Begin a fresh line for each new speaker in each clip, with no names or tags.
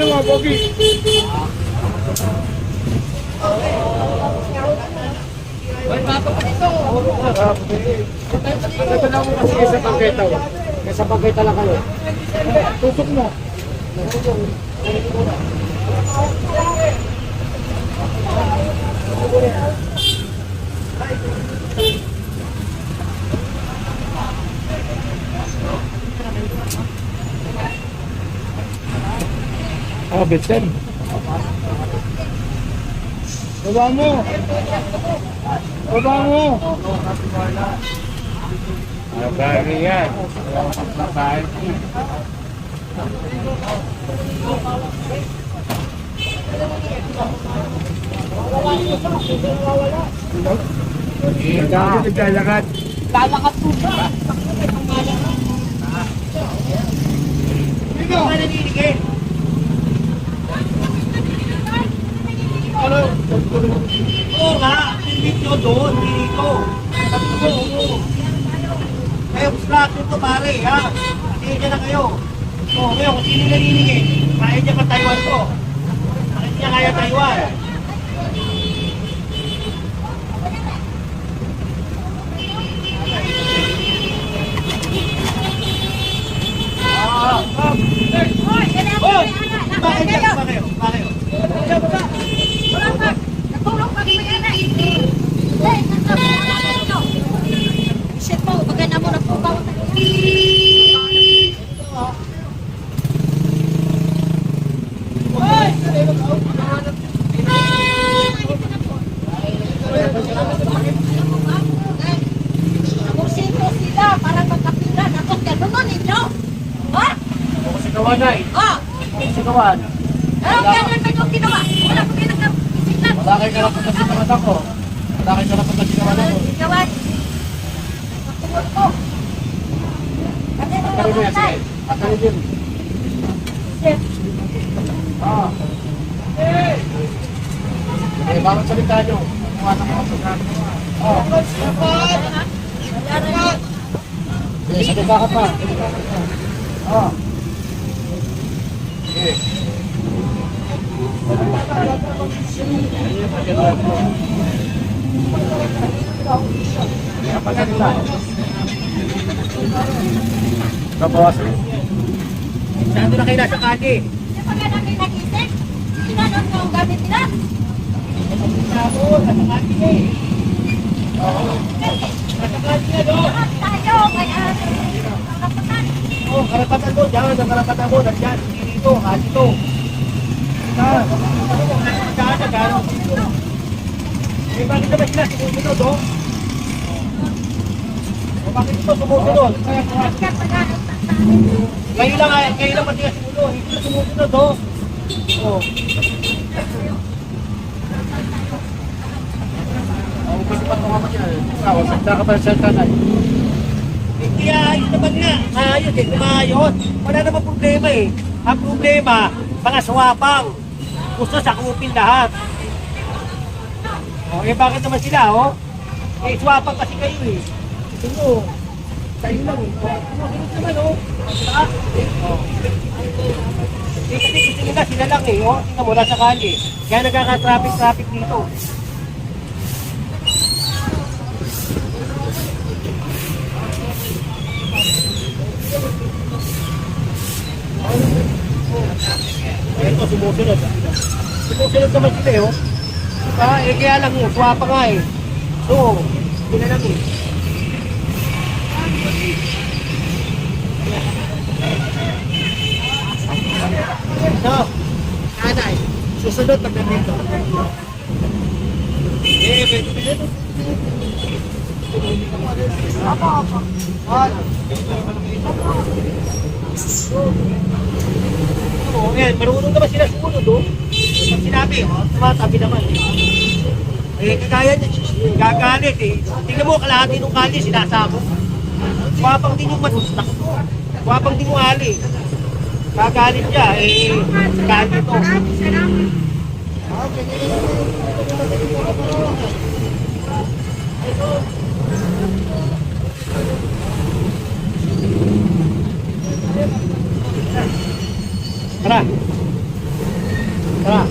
mo, Pogi.
Ay, papa pa dito.
Ito na mo kasi sa bangketa. Sa bangketa lang kayo. Tusok mo. Bitsen. Baba mo. Baba mo. Bagay yan. Naglalakad.
Lalakad po siya. Dito ka naninigay. Oo nga, pinbit nyo doon, dito. Sabi ko, oo. Kayo, slack nito pare, ha? Sige na kayo. Oo, ngayon, kung sino naniningin, kaya niya pa Taiwan to. Bakit niya kaya Taiwan? Hoy! Bakit niya? Bakit? Bakit? Diyan ba?
Natulog pag may anak. Eh, nagsabi. Shit po, bagay na mo na po bawat. Namusito sila para magkapilan. Ako, gano'n ninyo. Ha?
Sikawan na eh.
Oh!
Sikawan.
Ano ganyan ba yung ginawa? Wala pa kayo nagkapilan.
Wala kayo karapat na sikawan ako. Wala kayo karapat na sikawan ako.
Gawan. Natulog ko. Kasi nung
Atari mo yan,
namatay.
sige. Atari din.
Chef.
Ah. Eh, bakit salita nyo? Kung ano mga pagkakas. Oh. Eh, salita ka pa. Oh. Eh. Pagsalita. Kabawas.
Saan doon na kayo nasa kati?
Hindi pa nga namin nag-isip. Sinanong yung gamit nila.
Nasa kati eh. Nasa kati na doon.
Lahat tayo, kaya karapatan.
Oh, karapatan mo, diyan ang karapatan mo, nandiyan, hindi dito, dito. Saan na gano'n dito? Eh, bakit naman sila sumusunod, oh? O, bakit ito sumusunod? Kayo lang matigas yung ulo, hindi na sumusunod, oh. Oh.
Oh, kasi pa ito ka yan. Ikaw, sagda ka pa sa tanay.
Hindi ayos naman nga, ayos eh, kumayos. Wala naman problema eh. Ang problema, mga swapang. Gusto sakupin lahat. Oh, eh bakit naman sila, oh? Eh, swapang kasi kayo eh. Gusto nyo, sa'yo lang eh. Bakit naman, oh? Diba? Oh. Eh, kasi gusto nila sila lang eh, oh. Tingnan mo, nasa kali. Kaya nagkaka-traffic dito. Ito, sumusunod. Sumusunod naman sila eh, oh. Diba? Eh, kaya lang yun, swapa nga eh. So, hindi na lang eh. So, nanay, susunod pag nandito. Eh, pwede. Apa. Oh, yan, marunong naman sila sumunod, oh. Pag sinabi, oh, tumatabi naman. Eh, kagaya niya, gagalit eh. Tingnan mo, kalahati ng kali, sinasabog. Swapang din yung matustak. Swapang din yung ali. Gagalit siya, eh, kali to. Tara.
Tara.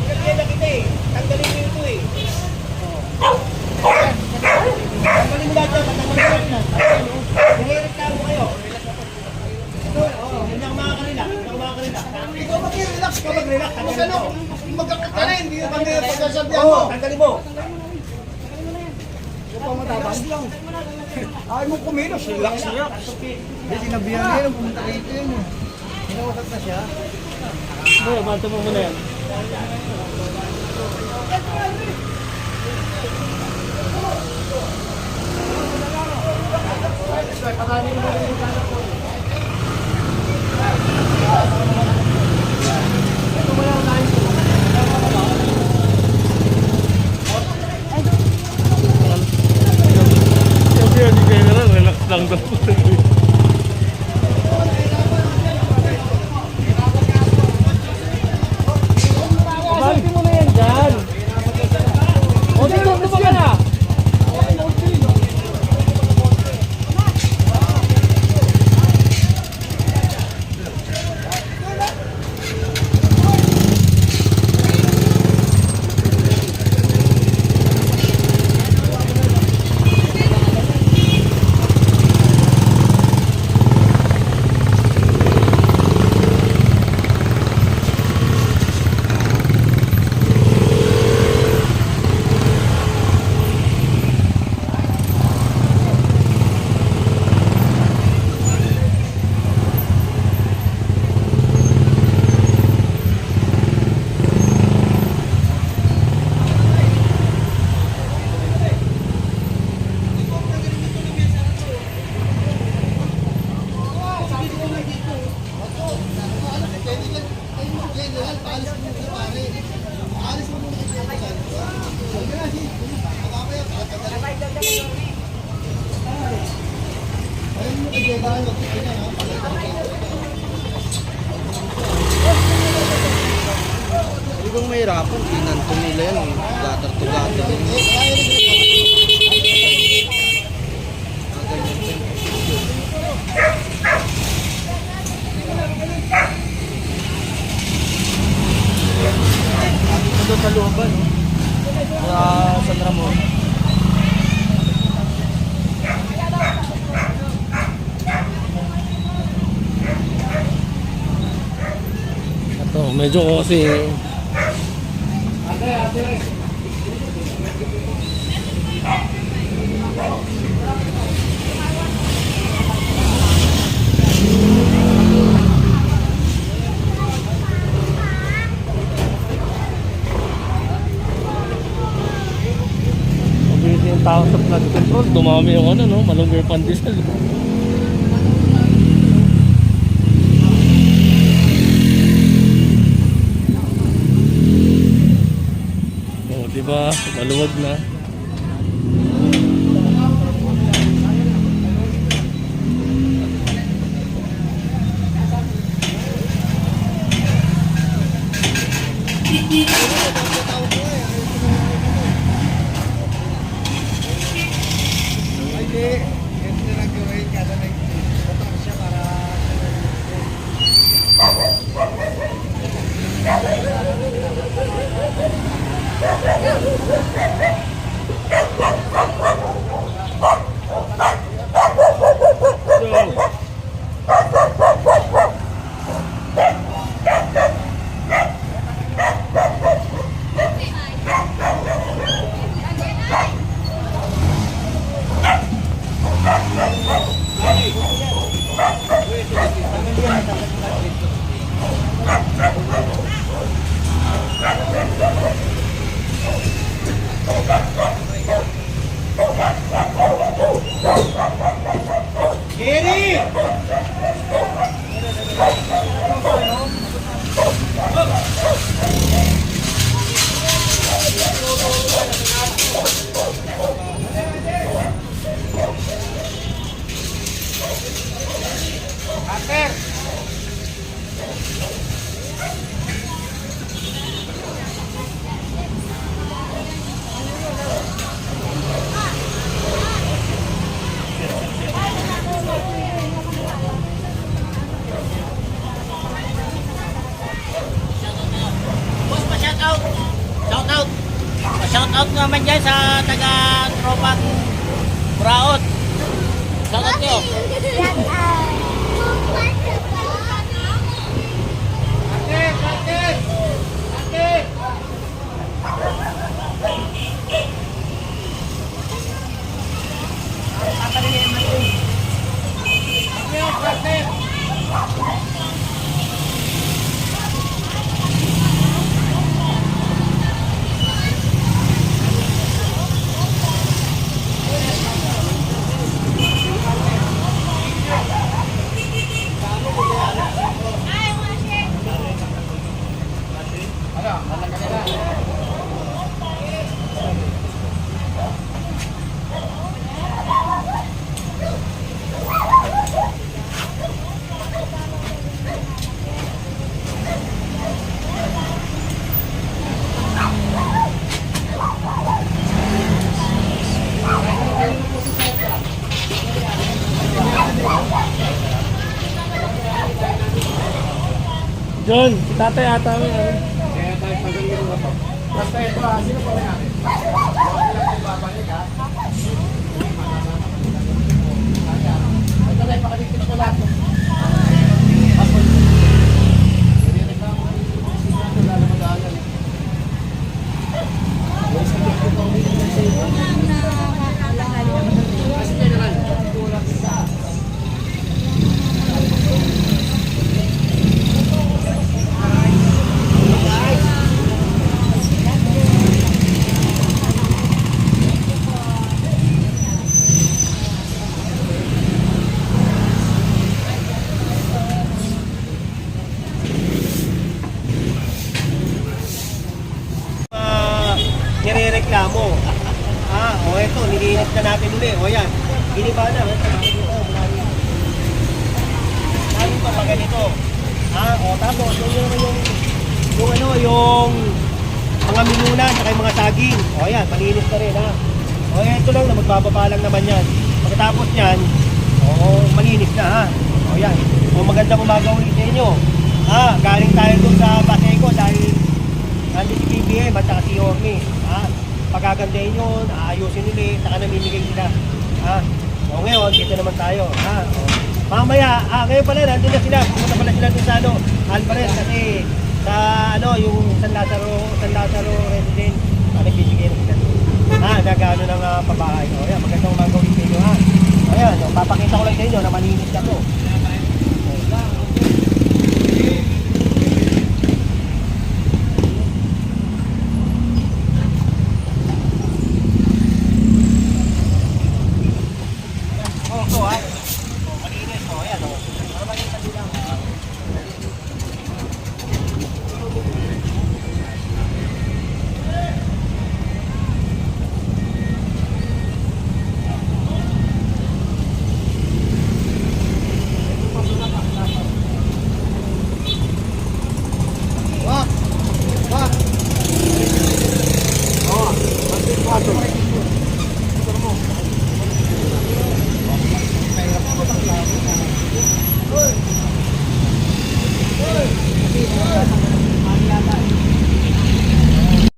Tanggalin na kita eh. Tanggalin mo ito eh. Tanggalin mo lahat yan. Tanggalin mo lahat yan. Nire-reklamo kayo. Hindi ako makakalila. Hindi ako makakalila.
Ikaw mag-relax ka, mag-relax. Mas ano, magkakot ka na, hindi naman nila pagsasabihan
Oo,
mo.
tanggalin mo.
Relax lang. Ayaw mo kumilos, relax niya. Hindi, sinabihan niya nung pumunta rito yun eh. Hinawakat na siya.
Boy, abanto mo muna yan.
Sabi yan, di general, relax lang daw.
Abanto mo na yan dyan. O, dito, lupa ka na.
Ibang mahirapan, pinanto nila yan, gatar to gatar yun. Ito sa looban, no? Sa San Ramon.
Ito, medyo kasi mabilis yung tao sa flood control. Dumami yung ano, no? Malungger pandesal. Oh, diba? Maluwag na.
Hindi, ganito na gawin kada nag-tatak siya para...
Ay,
Boss, pa-shout out. Shout out. Pa-shout out naman dyan sa taga-tropang Buraot. Shout out nyo.
John, si tatay ata may ano.
Kaya tayo pagaling na to. Basta ito ha, sino pa may natin? Babalik ha. Ito na, pakalitin ko lahat.
Nirereklamo. O eto, nilinis na natin uli. O yan, giniba na. Lalo pa pa ganito. O tapos, yung mga minunan, saka yung mga saging. O yan, malinis na rin ha. O eto lang na magbababa lang naman yan. Pagkatapos yan, malinis na ha. O yan, magandang umaga ulit sa inyo. Galing tayo dun sa Baseco dahil nandun si PBM at saka si Yorme. Pagagandahin yun, aayusin ulit, saka namimigay sila. O ngayon, dito naman tayo. Mamaya, ngayon pala, nandun na sila. Pumunta pala sila dun sa Alvarez kasi sa yung San Lazaro resident, nagbibigay na sila. Nagano ng pabahay. O yan, magandang umaga ulit sa inyo. Ayan, papakita ko lang sa inyo na malinis na to.